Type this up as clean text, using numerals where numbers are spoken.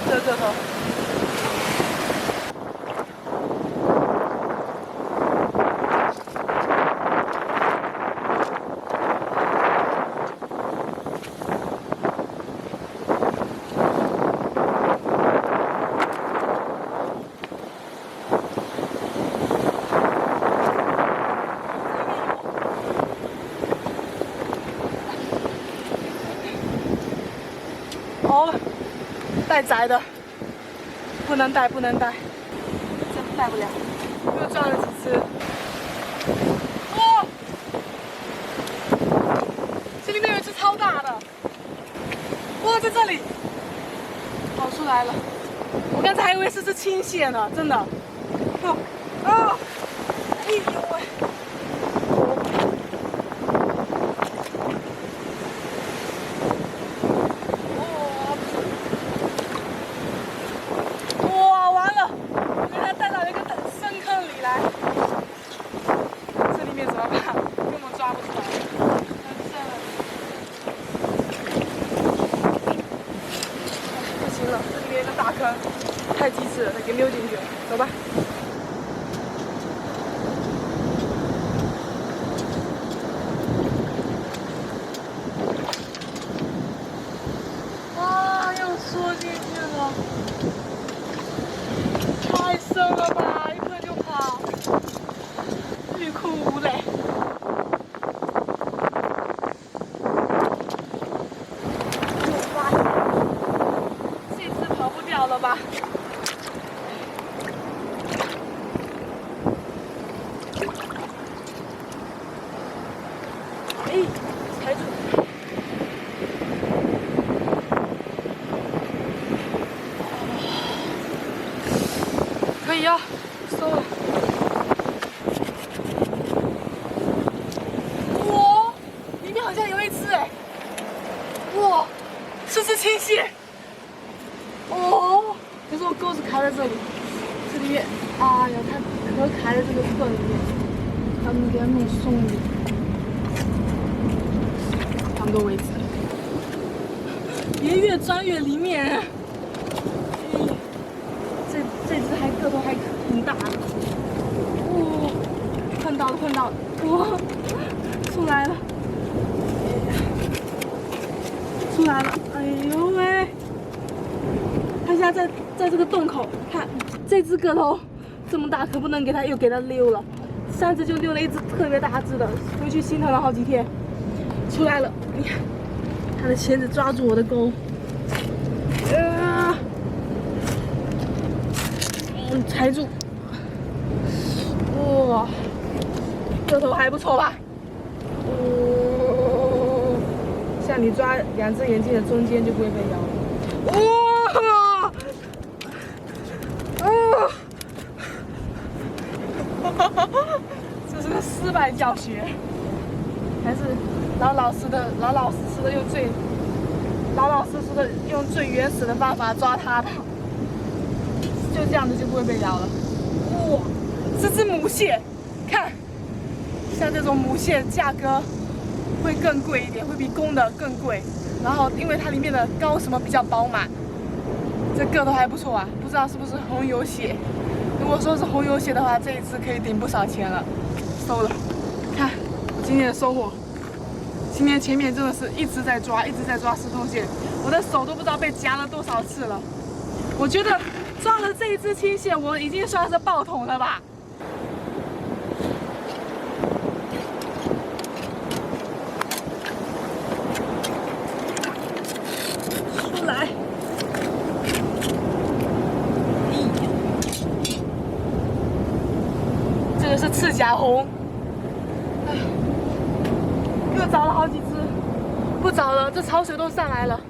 这个头。哦，带窄的，不能带，不能带，真带不了。又撞了几次。哦，这里面有一只超大的。哇，在这里，跑出来了。我刚才还以为是只青蟹呢，真的。啊！哎呦喂！哇，完了！我给它带到一个深坑里来，这里面怎么办？根本抓不出来，太深了。不行了，这里面有个大坑，太机智了，得给溜进去了。走吧。啊，又缩进去了，太深了吧！一碰就跑，欲哭无泪。我发现这次跑不掉了吧？哎，踩住！可以啊，收了。哇，里面好像有一只哎！哇，是只青蟹。哦，可是我钩子卡在这里，这里面，哎呀，它可能卡在这个缝里面，他们给它弄松一点。差不多为止。别越钻越里面。这只还个头还挺大的。哦，碰到了，碰到了，哇，出来了，出来了，哎呦喂！它现在在这个洞口，看这只个头这么大，可不能给它又给它溜了。上次就溜了一只特别大只的，回去心疼了好几天。出来了，你看，它的钳子抓住我的钩，踩住，哇，个头还不错吧？哦，像你抓两只眼睛的中间就不会被咬了。哇！这是个失败教学，还是老老实实的用最原始的方法抓它吧。就这样子就不会被咬了。哇，这只母蟹，看，像这种母蟹价格会更贵一点，会比公的更贵。然后因为它里面的膏什么比较饱满，这个头还不错啊，不知道是不是红油蟹。如果说是红油蟹的话，这一次可以顶不少钱了。收了，看我今天的收获。今天前面真的是一直在抓石头蟹，我的手都不知道被夹了多少次了。我觉得抓了这一只青蟹，我已经算是爆桶了吧。出来！这个是赤甲红。哎，又找了好几只，不找了，这潮水都上来了。